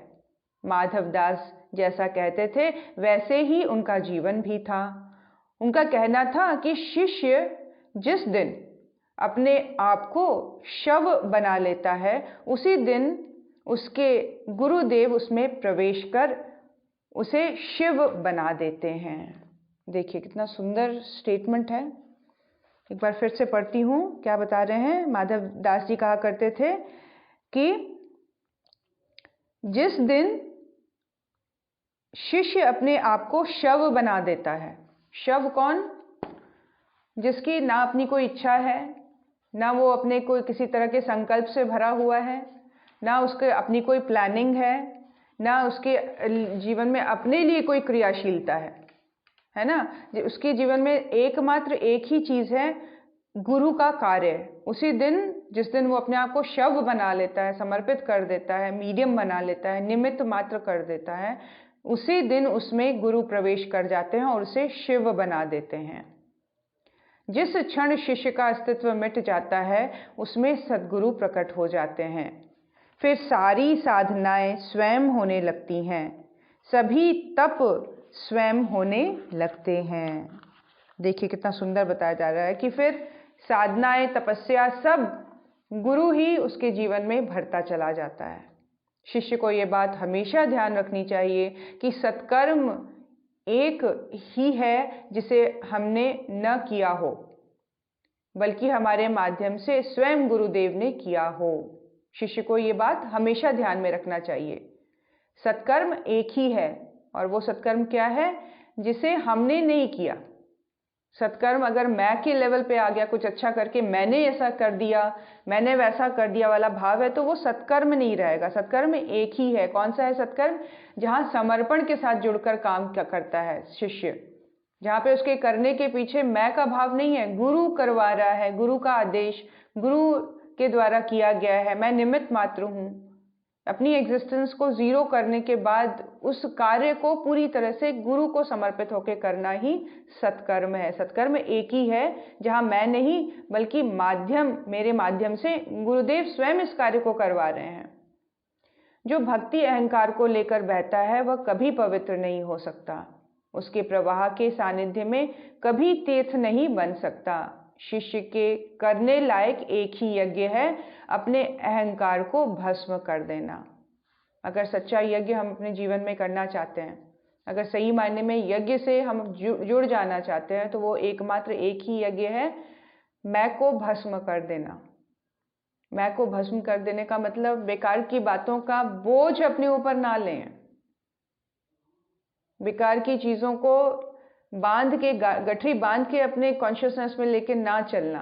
माधव दास जैसा कहते थे वैसे ही उनका जीवन भी था। उनका कहना था कि शिष्य जिस दिन अपने आप को शव बना लेता है, उसी दिन उसके गुरुदेव उसमें प्रवेश कर उसे शिव बना देते हैं। देखिए कितना सुंदर स्टेटमेंट है। एक बार फिर से पढ़ती हूँ, क्या बता रहे हैं। माधव दास जी कहा करते थे कि जिस दिन शिष्य अपने आप को शव बना देता है, शव कौन? जिसकी ना अपनी कोई इच्छा है, ना वो अपने कोई किसी तरह के संकल्प से भरा हुआ है, ना उसके अपनी कोई प्लानिंग है, ना उसके जीवन में अपने लिए कोई क्रियाशीलता है ना। उसके जीवन में एकमात्र एक ही चीज़ है, गुरु का कार्य। उसी दिन जिस दिन वो अपने आप को शव बना लेता है, समर्पित कर देता है, मीडियम बना लेता है, निमित्त मात्र कर देता है, उसी दिन उसमें गुरु प्रवेश कर जाते हैं और उसे शिव बना देते हैं। जिस क्षण शिष्य का अस्तित्व मिट जाता है उसमें सद्गुरु प्रकट हो जाते हैं। फिर सारी साधनाएं स्वयं होने लगती हैं, सभी तप स्वयं होने लगते हैं। देखिए कितना सुंदर बताया जा रहा है कि फिर साधनाएं, तपस्या सब गुरु ही उसके जीवन में भरता चला जाता है। शिष्य को ये बात हमेशा ध्यान रखनी चाहिए कि सत्कर्म एक ही है जिसे हमने न किया हो, बल्कि हमारे माध्यम से स्वयं गुरुदेव ने किया हो। शिष्य को ये बात हमेशा ध्यान में रखना चाहिए। सत्कर्म एक ही है, और वो सत्कर्म क्या है? जिसे हमने नहीं किया। सत्कर्म अगर मैं के लेवल पे आ गया, कुछ अच्छा करके मैंने ऐसा कर दिया, मैंने वैसा कर दिया वाला भाव है, तो वो सत्कर्म नहीं रहेगा। सत्कर्म एक ही है। कौन सा है सत्कर्म? जहाँ समर्पण के साथ जुड़कर काम करता है शिष्य, जहाँ पे उसके करने के पीछे मैं का भाव नहीं है, गुरु करवा रहा है, गुरु का आदेश गुरु के द्वारा किया गया है, मैं निमित्त मात्र हूँ। अपनी एग्जिस्टेंस को जीरो करने के बाद उस कार्य को पूरी तरह से गुरु को समर्पित होकर करना ही सत्कर्म है। सत्कर्म एक ही है, जहाँ मैं नहीं बल्कि माध्यम, मेरे माध्यम से गुरुदेव स्वयं इस कार्य को करवा रहे हैं। जो भक्ति अहंकार को लेकर बहता है वह कभी पवित्र नहीं हो सकता, उसके प्रवाह के सानिध्य में कभी तीर्थ नहीं बन सकता। शिष्य के करने लायक एक ही यज्ञ है, अपने अहंकार को भस्म कर देना। अगर सच्चा यज्ञ हम अपने जीवन में करना चाहते हैं, अगर सही मायने में यज्ञ से हम जुड़ जाना चाहते हैं, तो वो एकमात्र एक ही यज्ञ है, मैं को भस्म कर देना। मैं को भस्म कर देने का मतलब बेकार की बातों का बोझ अपने ऊपर ना लें, बेकार की चीज़ों को बांध के, गठरी बांध के अपने कॉन्शियसनेस में लेके ना चलना।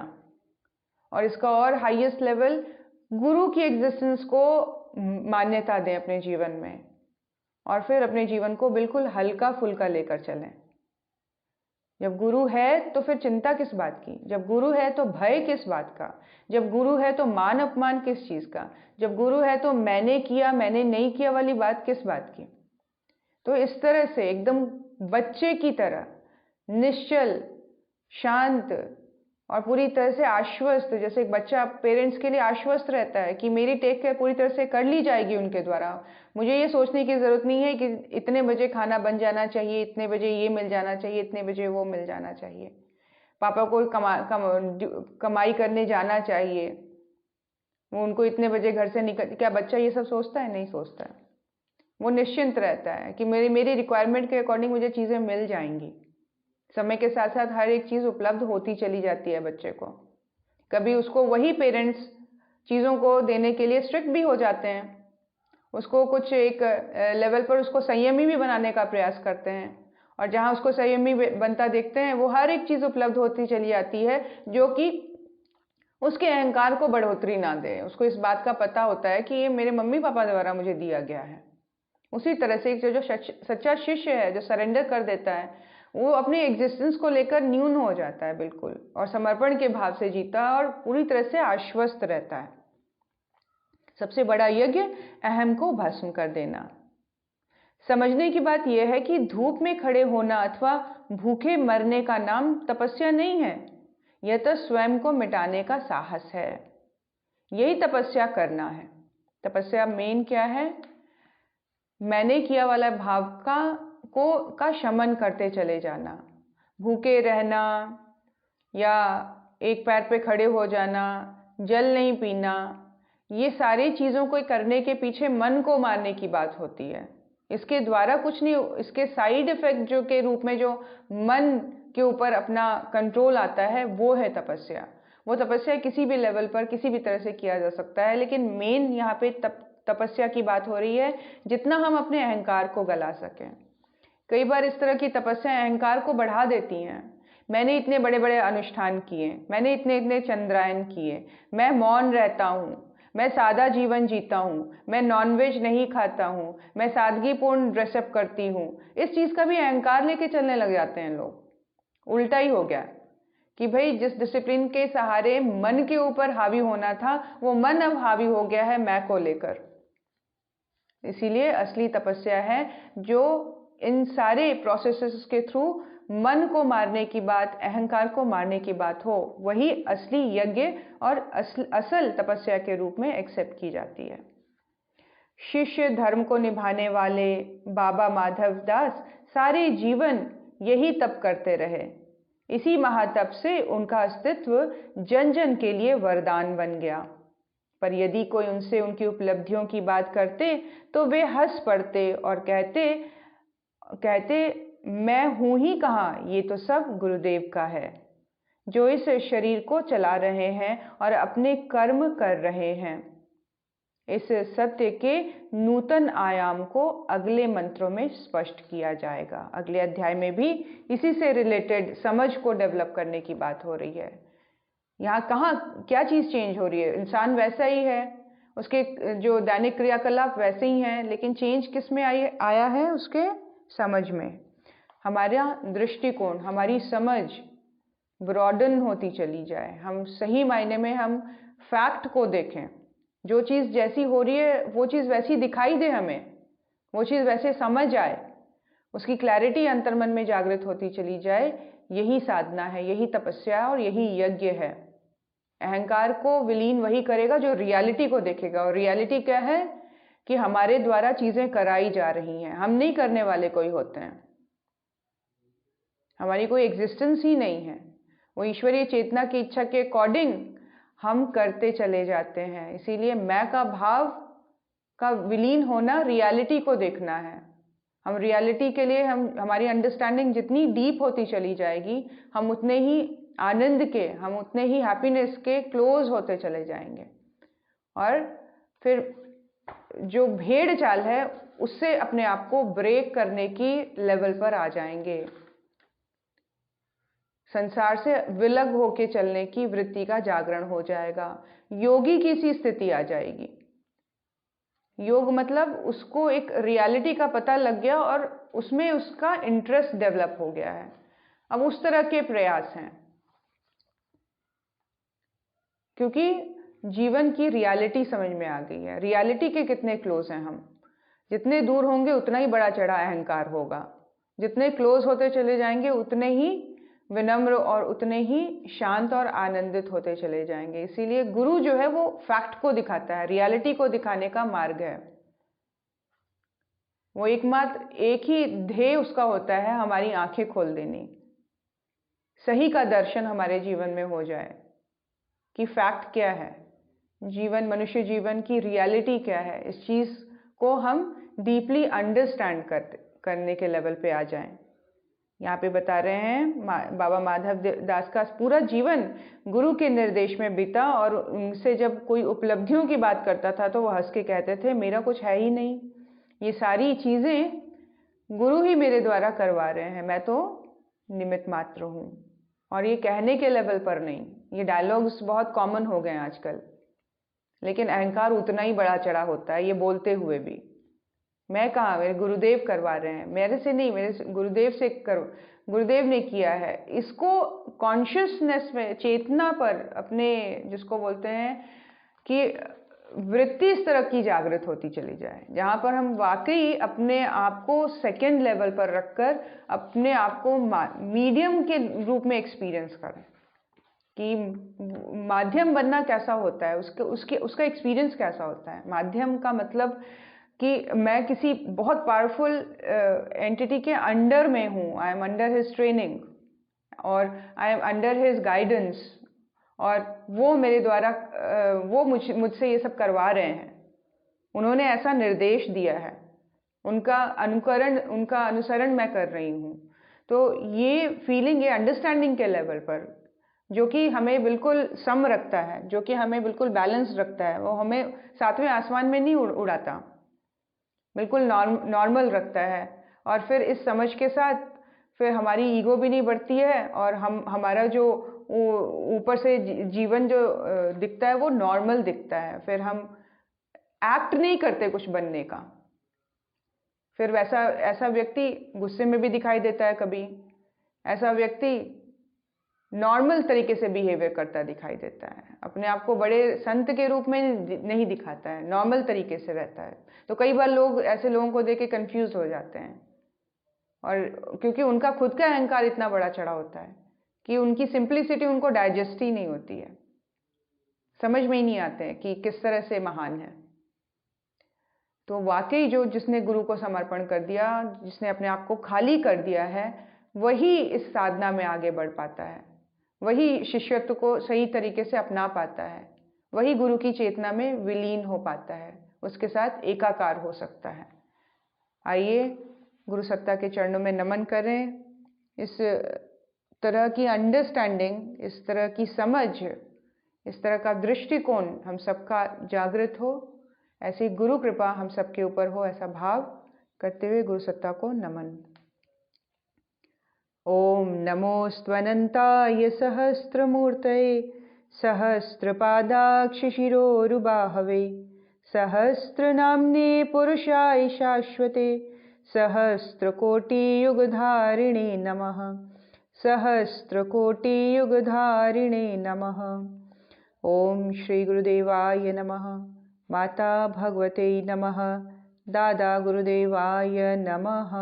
और इसका और हाईएस्ट लेवल, गुरु की एग्जिस्टेंस को मान्यता दें अपने जीवन में, और फिर अपने जीवन को बिल्कुल हल्का फुल्का लेकर चलें। जब गुरु है तो फिर चिंता किस बात की? जब गुरु है तो भय किस बात का? जब गुरु है तो मान अपमान किस चीज़ का? जब गुरु है तो मैंने किया मैंने नहीं किया वाली बात किस बात की? तो इस तरह से एकदम बच्चे की तरह निश्चल, शांत और पूरी तरह से आश्वस्त, जैसे एक बच्चा पेरेंट्स के लिए आश्वस्त रहता है कि मेरी टेक केयर पूरी तरह से कर ली जाएगी उनके द्वारा, मुझे ये सोचने की ज़रूरत नहीं है कि इतने बजे खाना बन जाना चाहिए, इतने बजे ये मिल जाना चाहिए, इतने बजे वो मिल जाना चाहिए, पापा को कमाई करने जाना चाहिए, वो उनको इतने बजे घर से निकल। क्या बच्चा ये सब सोचता है? नहीं सोचता है। वो निश्चिंत रहता है कि मेरी रिक्वायरमेंट के अकॉर्डिंग मुझे चीज़ें मिल जाएंगी। समय के साथ साथ हर एक चीज़ उपलब्ध होती चली जाती है बच्चे को। कभी उसको वही पेरेंट्स चीज़ों को देने के लिए स्ट्रिक्ट भी हो जाते हैं, उसको कुछ एक लेवल पर उसको संयमी भी बनाने का प्रयास करते हैं, और जहाँ उसको संयमी बनता देखते हैं वो हर एक चीज़ उपलब्ध होती चली जाती है जो कि उसके अहंकार को बढ़ोतरी ना दे। उसको इस बात का पता होता है कि ये मेरे मम्मी पापा द्वारा मुझे दिया गया है। उसी तरह से जो सच्चा शिष्य है, जो सरेंडर कर देता है, वो अपने एग्जिस्टेंस को लेकर न्यून हो जाता है बिल्कुल, और समर्पण के भाव से जीता है और पूरी तरह से आश्वस्त रहता है। सबसे बड़ा यज्ञ अहम को भस्म कर देना। समझने की बात यह है कि धूप में खड़े होना अथवा भूखे मरने का नाम तपस्या नहीं है, यह तो स्वयं को मिटाने का साहस है। यही तपस्या करना है। तपस्या मेन क्या है? मैंने किया वाला भाव का शमन करते चले जाना। भूखे रहना या एक पैर पे खड़े हो जाना, जल नहीं पीना, ये सारी चीज़ों को करने के पीछे मन को मारने की बात होती है। इसके द्वारा कुछ नहीं, इसके साइड इफेक्ट जो के रूप में जो मन के ऊपर अपना कंट्रोल आता है, वो है तपस्या। वो तपस्या किसी भी लेवल पर किसी भी तरह से किया जा सकता है, लेकिन मेन यहाँ पे तपस्या की बात हो रही है जितना हम अपने अहंकार को गला सकें। कई बार इस तरह की तपस्या अहंकार को बढ़ा देती हैं। मैंने इतने बड़े बड़े अनुष्ठान किए, मैंने इतने इतने चंद्रायन किए, मैं मौन रहता हूँ, मैं सादा जीवन जीता हूँ, मैं नॉनवेज नहीं खाता हूँ, मैं सादगीपूर्ण ड्रेसअप करती हूँ। इस चीज़ का भी अहंकार लेके चलने लग जाते हैं लोग। उल्टा ही हो गया कि भाई जिस डिसिप्लिन के सहारे मन के ऊपर हावी होना था, वो मन अब हावी हो गया है मैं को लेकर। इसीलिए असली तपस्या है जो इन सारे प्रोसेसेस के थ्रू मन को मारने की बात, अहंकार को मारने की बात हो, वही असली यज्ञ और असल तपस्या के रूप में एक्सेप्ट की जाती है। शिष्य धर्म को निभाने वाले बाबा माधव दास सारे जीवन यही तप करते रहे। इसी महातप से उनका अस्तित्व जन जन के लिए वरदान बन गया। पर यदि कोई उनसे उनकी उपलब्धियों की बात करते तो वे हंस पड़ते और कहते मैं हूं ही कहाँ, ये तो सब गुरुदेव का है, जो इस शरीर को चला रहे हैं और अपने कर्म कर रहे हैं। इस सत्य के नूतन आयाम को अगले मंत्रों में स्पष्ट किया जाएगा। अगले अध्याय में भी इसी से रिलेटेड समझ को डेवलप करने की बात हो रही है। यहाँ कहाँ क्या चीज़ चेंज हो रही है? इंसान वैसा ही है, उसके जो दैनिक क्रियाकलाप वैसे ही हैं, लेकिन चेंज किस में आया है? उसके समझ में। हमारा दृष्टिकोण, हमारी समझ ब्रॉडन होती चली जाए। हम सही मायने में हम फैक्ट को देखें। जो चीज़ जैसी हो रही है वो चीज़ वैसी दिखाई दे, हमें वो चीज़ वैसे समझ आए, उसकी क्लैरिटी अंतर्मन में जागृत होती चली जाए। यही साधना है, यही तपस्या और यही यज्ञ है। अहंकार को विलीन वही करेगा जो रियलिटी को देखेगा। और रियलिटी क्या है? कि हमारे द्वारा चीज़ें कराई जा रही हैं, हम नहीं करने वाले कोई होते हैं। हमारी कोई एग्जिस्टेंस ही नहीं है, वो ईश्वरीय चेतना की इच्छा के अकॉर्डिंग हम करते चले जाते हैं। इसीलिए मैं का भाव का विलीन होना रियलिटी को देखना है। हम रियलिटी के लिए हमारी अंडरस्टैंडिंग जितनी डीप होती चली जाएगी, हम उतने ही आनंद के, हम उतने ही हैप्पीनेस के क्लोज होते चले जाएंगे और फिर जो भेड़ चाल है उससे अपने आप को ब्रेक करने की लेवल पर आ जाएंगे। संसार से विलग होके चलने की वृत्ति का जागरण हो जाएगा। योगी की सी स्थिति आ जाएगी। योग मतलब उसको एक रियलिटी का पता लग गया और उसमें उसका इंटरेस्ट डेवलप हो गया है। अब उस तरह के प्रयास हैं, क्योंकि जीवन की रियलिटी समझ में आ गई है। रियलिटी के कितने क्लोज हैं हम? जितने दूर होंगे उतना ही बड़ा चढ़ा अहंकार होगा, जितने क्लोज होते चले जाएंगे उतने ही विनम्र और उतने ही शांत और आनंदित होते चले जाएंगे। इसीलिए गुरु जो है वो फैक्ट को दिखाता है, रियलिटी को दिखाने का मार्ग है। वो एकमात्र एक ही ध्येय उसका होता है, हमारी आंखें खोल देनी, सही का दर्शन हमारे जीवन में हो जाए कि फैक्ट क्या है, जीवन, मनुष्य जीवन की रियलिटी क्या है। इस चीज़ को हम डीपली अंडरस्टैंड करने के लेवल पे आ जाएं। यहाँ पे बता रहे हैं बाबा माधव दास का पूरा जीवन गुरु के निर्देश में बीता और उनसे जब कोई उपलब्धियों की बात करता था तो वो हंस के कहते थे मेरा कुछ है ही नहीं, ये सारी चीज़ें गुरु ही मेरे द्वारा करवा रहे हैं, मैं तो निमित्त मात्र हूँ। और ये कहने के लेवल पर नहीं, ये डायलॉग्स बहुत कॉमन हो गए हैं आजकल, लेकिन अहंकार उतना ही बड़ा चढ़ा होता है ये बोलते हुए भी। मैं कहाँ, मेरे गुरुदेव करवा रहे हैं, मेरे से नहीं, मेरे गुरुदेव से गुरुदेव ने किया है। इसको कॉन्शियसनेस में, चेतना पर अपने, जिसको बोलते हैं कि वृत्ति इस तरह की जागृत होती चली जाए, जहाँ पर हम वाकई अपने आप को सेकंड लेवल पर रखकर अपने आप को मीडियम के रूप में एक्सपीरियंस करें कि माध्यम बनना कैसा होता है, उसका एक्सपीरियंस कैसा होता है। माध्यम का मतलब कि मैं किसी बहुत पावरफुल एंटिटी के अंडर में हूँ, I am under his training और I am under his guidance, और वो मेरे द्वारा वो मुझसे ये सब करवा रहे हैं, उन्होंने ऐसा निर्देश दिया है, उनका अनुसरण मैं कर रही हूँ। तो ये फीलिंग, ये अंडरस्टैंडिंग के लेवल पर, जो कि हमें बिल्कुल सम रखता है, जो कि हमें बिल्कुल बैलेंस रखता है, वो हमें सातवें आसमान में नहीं उड़ाता, बिल्कुल नॉर्मल रखता है। और फिर इस समझ के साथ फिर हमारी ईगो भी नहीं बढ़ती है, और हमारा जो ऊपर से जीवन जो दिखता है वो नॉर्मल दिखता है। फिर हम एक्ट नहीं करते कुछ बनने का। फिर ऐसा व्यक्ति गुस्से में भी दिखाई देता है, कभी ऐसा व्यक्ति नॉर्मल तरीके से बिहेवियर करता दिखाई देता है, अपने आप को बड़े संत के रूप में नहीं दिखाता है, नॉर्मल तरीके से रहता है। तो कई बार लोग ऐसे लोगों को देख के कंफ्यूज हो जाते हैं, और क्योंकि उनका खुद का अहंकार इतना बड़ा चढ़ा होता है कि उनकी सिंप्लिसिटी उनको डाइजेस्ट ही नहीं होती है, समझ में ही नहीं आते हैं कि किस तरह से महान है। तो वाकई जिसने गुरु को समर्पण कर दिया, जिसने अपने आप को खाली कर दिया है, वही इस साधना में आगे बढ़ पाता है, वही शिष्यत्व को सही तरीके से अपना पाता है, वही गुरु की चेतना में विलीन हो पाता है, उसके साथ एकाकार हो सकता है। आइए गुरु सत्ता के चरणों में नमन करें। इस तरह की अंडरस्टैंडिंग, इस तरह की समझ, इस तरह का दृष्टिकोण हम सबका जागृत हो, ऐसी गुरु कृपा हम सबके ऊपर हो, ऐसा भाव करते हुए गुरु सत्ता को नमन। ओम नमोस्त्वनंताय सहस्त्रमूर्तये सहस्रपादाक्षिशिरोरुबाहवे सहस्रनाम्ने पुरुषाय शाश्वते सहस्रकोटियुगधारिणे नमः। सहस्रकोटियुगधारिणे नमः। ओम श्री गुरुदेवाय नमः। माता भगवते नमः। दादा गुरुदेवाय नमः।